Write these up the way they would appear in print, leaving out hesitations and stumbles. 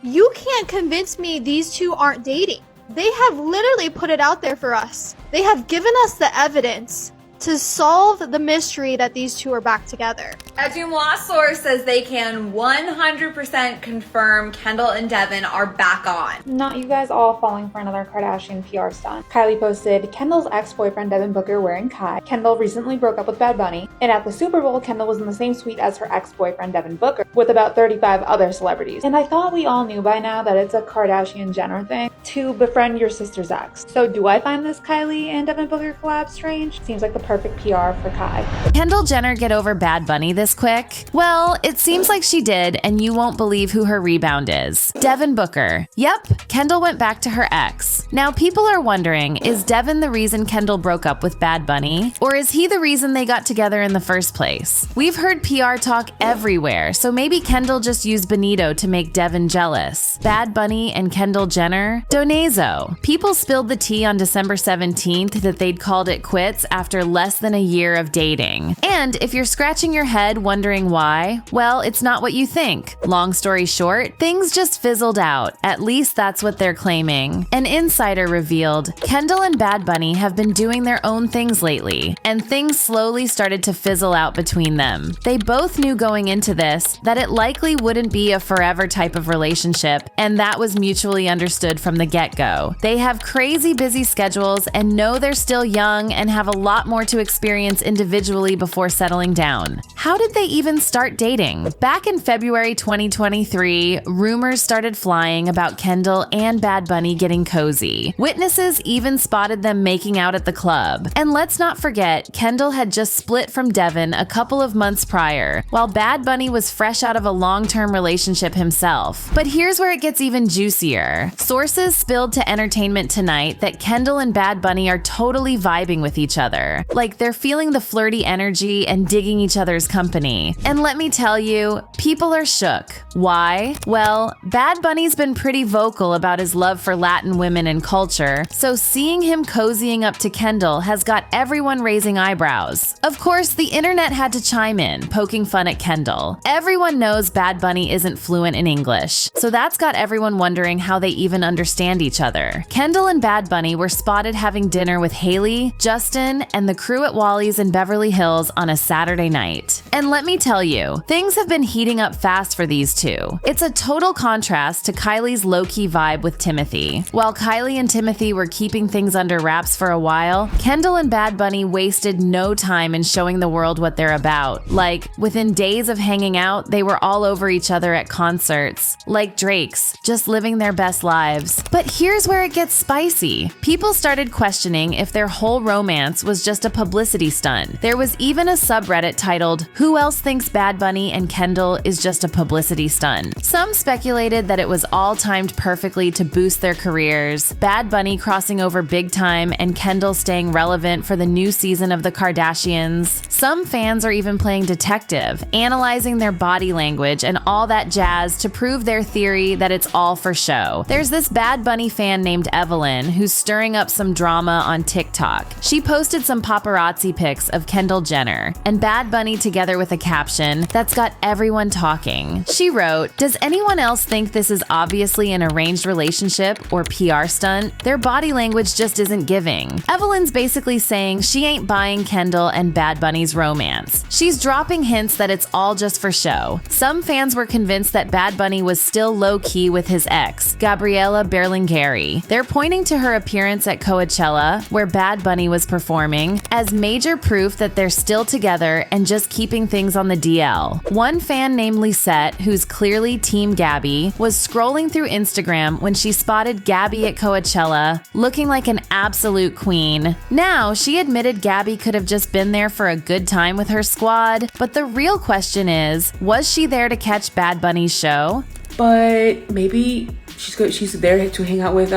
You can't convince me these two aren't dating. They have literally put it out there for us. They have given us the evidence to solve the mystery that these two are back together. A Dumois source says they can 100% confirm Kendall and Devin are back on. Not you guys all falling for another Kardashian PR stunt. Kylie posted Kendall's ex-boyfriend Devin Booker wearing Kai. Kendall recently broke up with Bad Bunny. And at the Super Bowl, Kendall was in the same suite as her ex-boyfriend Devin Booker with about 35 other celebrities. And I thought we all knew by now that it's a Kardashian Jenner thing to befriend your sister's ex. So do I find this Kylie and Devin Booker collab strange? Seems like the perfect PR for Kai. Kendall Jenner get over Bad Bunny this quick? Well, it seems like she did, and you won't believe who her rebound is. Devin Booker. Yep, Kendall went back to her ex. Now people are wondering, is Devin the reason Kendall broke up with Bad Bunny? Or is he the reason they got together in the first place? We've heard PR talk everywhere, so maybe Kendall just used Benito to make Devin jealous. Bad Bunny and Kendall Jenner? Donezo. People spilled the tea on December 17th that they'd called it quits after less than a year of dating. And if you're scratching your head wondering why, well, it's not what you think. Long story short, things just fizzled out. At least that's what they're claiming. An insider revealed Kendall and Bad Bunny have been doing their own things lately, and things slowly started to fizzle out between them. They both knew going into this that it likely wouldn't be a forever type of relationship, and that was mutually understood from the get-go. They have crazy busy schedules and know they're still young and have a lot more to experience individually before settling down. How did they even start dating? Back in February 2023, rumors started flying about Kendall and Bad Bunny getting cozy. Witnesses even spotted them making out at the club. And let's not forget, Kendall had just split from Devin a couple of months prior, while Bad Bunny was fresh out of a long-term relationship himself. But here's where it gets even juicier. Sources spilled to Entertainment Tonight that Kendall and Bad Bunny are totally vibing with each other. Like they're feeling the flirty energy and digging each other's company. And let me tell you, people are shook. Why? Well, Bad Bunny's been pretty vocal about his love for Latin women and culture, so seeing him cozying up to Kendall has got everyone raising eyebrows. Of course, the internet had to chime in, poking fun at Kendall. Everyone knows Bad Bunny isn't fluent in English, so that's got everyone wondering how they even understand each other. Kendall and Bad Bunny were spotted having dinner with Haley, Justin, and the crew at Wally's in Beverly Hills on a Saturday night. And let me tell you, things have been heating up fast for these two. It's a total contrast to Kylie's low-key vibe with Timothy. While Kylie and Timothy were keeping things under wraps for a while, Kendall and Bad Bunny wasted no time in showing the world what they're about. Like, within days of hanging out, they were all over each other at concerts, like Drake's, just living their best lives. But here's where it gets spicy. People started questioning if their whole romance was just a publicity stunt. There was even a subreddit titled, "Who else thinks Bad Bunny and Kendall is just a publicity stunt?" Some speculated that it was all timed perfectly to boost their careers, Bad Bunny crossing over big time and Kendall staying relevant for the new season of the Kardashians. Some fans are even playing detective, analyzing their body language and all that jazz to prove their theory that it's all for show. There's this Bad Bunny fan named Evelyn who's stirring up some drama on TikTok. She posted some paparazzi pics of Kendall Jenner and Bad Bunny together with a caption that's got everyone talking. She wrote, "Does anyone else think this is obviously an arranged relationship or PR stunt? Their body language just isn't giving." Evelyn's basically saying she ain't buying Kendall and Bad Bunny's romance. She's dropping hints that it's all just for show. Some fans were convinced that Bad Bunny was still low-key with his ex, Gabriella Berlingeri. They're pointing to her appearance at Coachella, where Bad Bunny was performing, as major proof that they're still together and just keeping things on the DL. One fan named Lisette, who's clearly Team Gabby, was scrolling through Instagram when she spotted Gabby at Coachella, looking like an absolute queen. Now, she admitted Gabby could have just been there for a good time with her squad, but the real question is, was she there to catch Bad Bunny's show? But maybe she's there to hang out with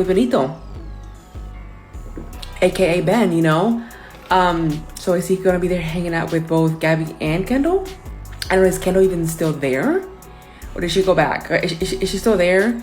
Benito, aka Ben, you know. So is he gonna be there hanging out with both Gabby and Kendall? I don't know, is Kendall even still there? Or did she go back? Is she still there?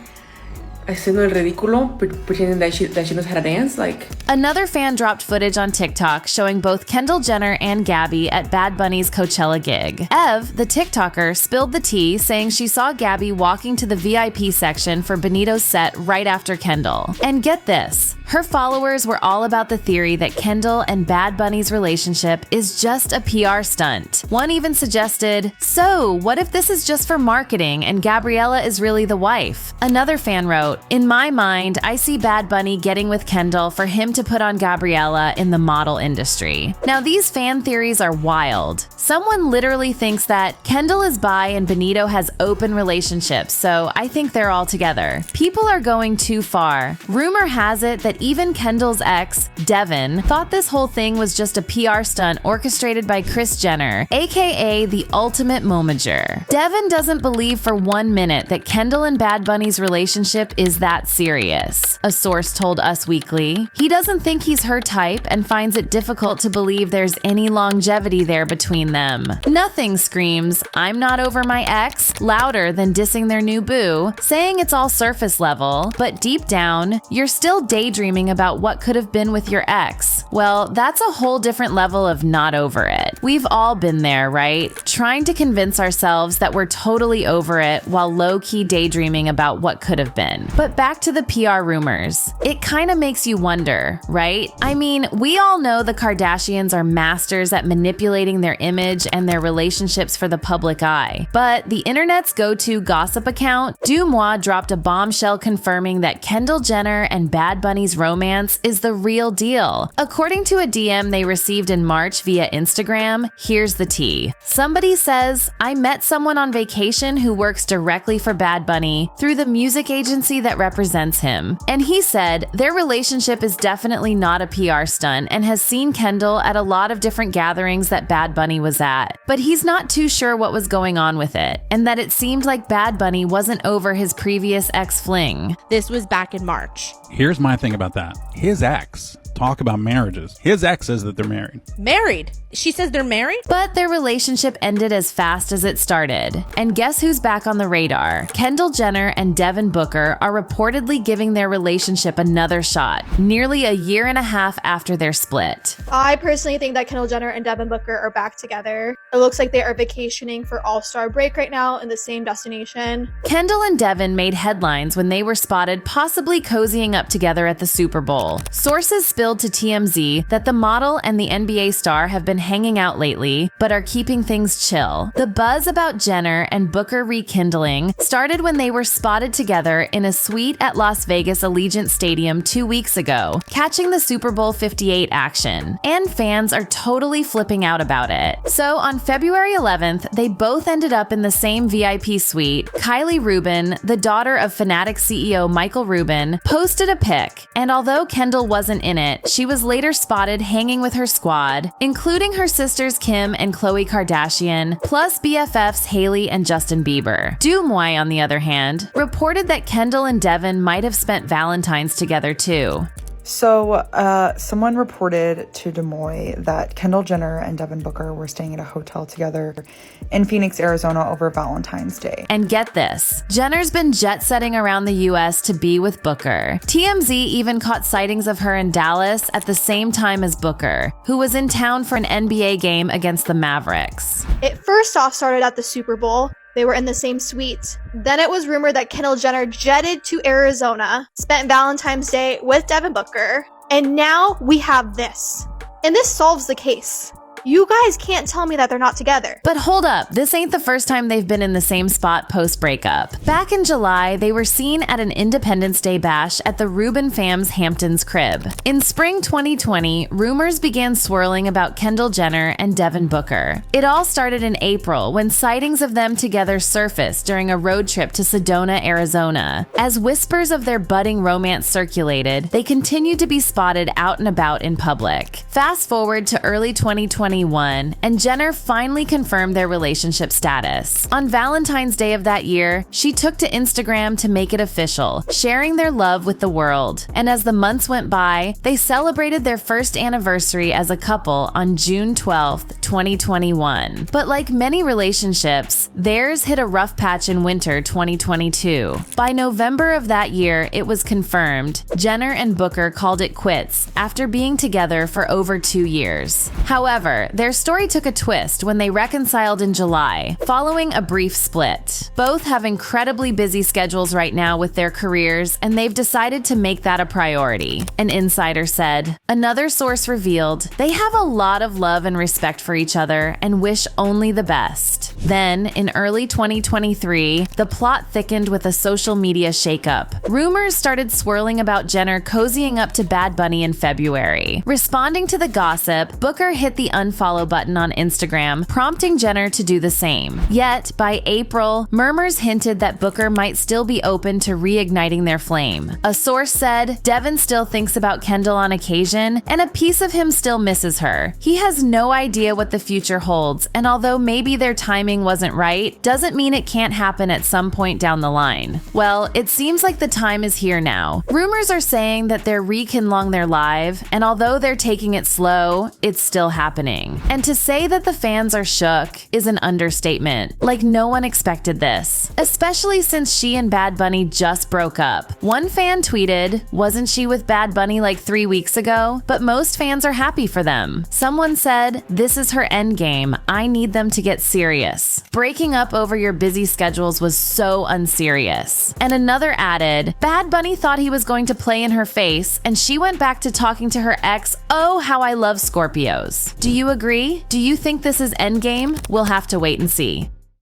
haciendo el ridículo, pretending that she knows how to dance. Like, another fan dropped footage on TikTok showing both Kendall Jenner and Gabby at Bad Bunny's Coachella gig. Ev, the TikToker, spilled the tea, saying she saw Gabby walking to the VIP section for Benito's set right after Kendall. And get this, her followers were all about the theory that Kendall and Bad Bunny's relationship is just a PR stunt. One even suggested, so what if this is just for marketing and Gabriella is really the wife? Another fan wrote, in my mind, I see Bad Bunny getting with Kendall for him to put on Gabriella in the model industry. Now these fan theories are wild. Someone literally thinks that Kendall is bi and Benito has open relationships, so I think they're all together. People are going too far. Rumor has it that even Kendall's ex, Devin, thought this whole thing was just a PR stunt orchestrated by Kris Jenner, aka the ultimate momager. Devin doesn't believe for 1 minute that Kendall and Bad Bunny's relationship is that serious, a source told Us Weekly. He doesn't think he's her type and finds it difficult to believe there's any longevity there between them. Nothing screams, I'm not over my ex, louder than dissing their new boo, saying it's all surface level, but deep down, you're still daydreaming about what could have been with your ex. Well, that's a whole different level of not over it. We've all been there, right? Trying to convince ourselves that we're totally over it while low-key daydreaming about what could have been. But back to the PR rumors. It kind of makes you wonder, right? I mean, we all know the Kardashians are masters at manipulating their image and their relationships for the public eye. But the internet's go-to gossip account, DeuxMoi, dropped a bombshell confirming that Kendall Jenner and Bad Bunny's romance is the real deal. According to a DM they received in March via Instagram, here's the tea. Somebody says, I met someone on vacation who works directly for Bad Bunny through the music agency that represents him. And he said their relationship is definitely not a PR stunt and has seen Kendall at a lot of different gatherings that Bad Bunny was at. But he's not too sure what was going on with it, and that it seemed like Bad Bunny wasn't over his previous ex-fling. This was back in March. Here's my thing about that. His ex, talk about marriages. His ex says that they're married. Married? She says they're married? But their relationship ended as fast as it started. And guess who's back on the radar? Kendall Jenner and Devin Booker are reportedly giving their relationship another shot, nearly a year and a half after their split. I personally think that Kendall Jenner and Devin Booker are back together. It looks like they are vacationing for All-Star break right now in the same destination. Kendall and Devin made headlines when they were spotted possibly cozying up together at the Super Bowl. Sources spilled to TMZ that the model and the NBA star have been hanging out lately, but are keeping things chill. The buzz about Jenner and Booker rekindling started when they were spotted together in a suite at Las Vegas Allegiant Stadium 2 weeks ago, catching the Super Bowl 58 action. And fans are totally flipping out about it. So on February 11th, they both ended up in the same VIP suite. Kylie Rubin, the daughter of Fanatic CEO Michael Rubin, posted a pic, and although Kendall wasn't in it, she was later spotted hanging with her squad, including her sisters Kim and Khloe Kardashian, plus BFFs Hailey and Justin Bieber. DeuxMoi, on the other hand, reported that Kendall and Devin might have spent Valentine's together too. So, someone reported to Des Moines that Kendall Jenner and Devin Booker were staying at a hotel together in Phoenix, Arizona over Valentine's Day. And get this, Jenner's been jet-setting around the US to be with Booker. TMZ even caught sightings of her in Dallas at the same time as Booker, who was in town for an NBA game against the Mavericks. It first off started at the Super Bowl. They were in the same suite. Then it was rumored that Kendall Jenner jetted to Arizona, spent Valentine's Day with Devin Booker, and now we have this. And this solves the case. You guys can't tell me that they're not together. But hold up, this ain't the first time they've been in the same spot post-breakup. Back in July, they were seen at an Independence Day bash at the Rubin fam's Hamptons crib. In spring 2020, rumors began swirling about Kendall Jenner and Devin Booker. It all started in April when sightings of them together surfaced during a road trip to Sedona, Arizona. As whispers of their budding romance circulated, they continued to be spotted out and about in public. Fast forward to early 2021, 2021, and Jenner finally confirmed their relationship status. On Valentine's Day of that year, she took to Instagram to make it official, sharing their love with the world. And as the months went by, they celebrated their first anniversary as a couple on June 12th, 2021. But like many relationships, theirs hit a rough patch in winter 2022. By November of that year, it was confirmed. Jenner and Booker called it quits after being together for over 2 years. However, their story took a twist when they reconciled in July, following a brief split. Both have incredibly busy schedules right now with their careers, and they've decided to make that a priority, an insider said. Another source revealed they have a lot of love and respect for each other and wish only the best. Then, in early 2023, the plot thickened with a social media shakeup. Rumors started swirling about Jenner cozying up to Bad Bunny in February. Responding to the gossip, Booker hit the unfollow button on Instagram, prompting Jenner to do the same. Yet, by April, murmurs hinted that Booker might still be open to reigniting their flame. A source said, Devin still thinks about Kendall on occasion, and a piece of him still misses her. He has no idea what the future holds, and although maybe their timing wasn't right, doesn't mean it can't happen at some point down the line. Well, it seems like the time is here now. Rumors are saying that they're rekindling their live, and although they're taking it slow, it's still happening. And to say that the fans are shook is an understatement. Like no one expected this, especially since she and Bad Bunny just broke up. One fan tweeted, "Wasn't she with Bad Bunny like 3 weeks ago?" But most fans are happy for them. Someone said, "This is her endgame. I need them to get serious." Breaking up over your busy schedules was so unserious. And another added, "Bad Bunny thought he was going to play in her face, and she went back to talking to her ex. Oh, how I love Scorpios." Do you agree? Do you think this is endgame? We'll have to wait and see.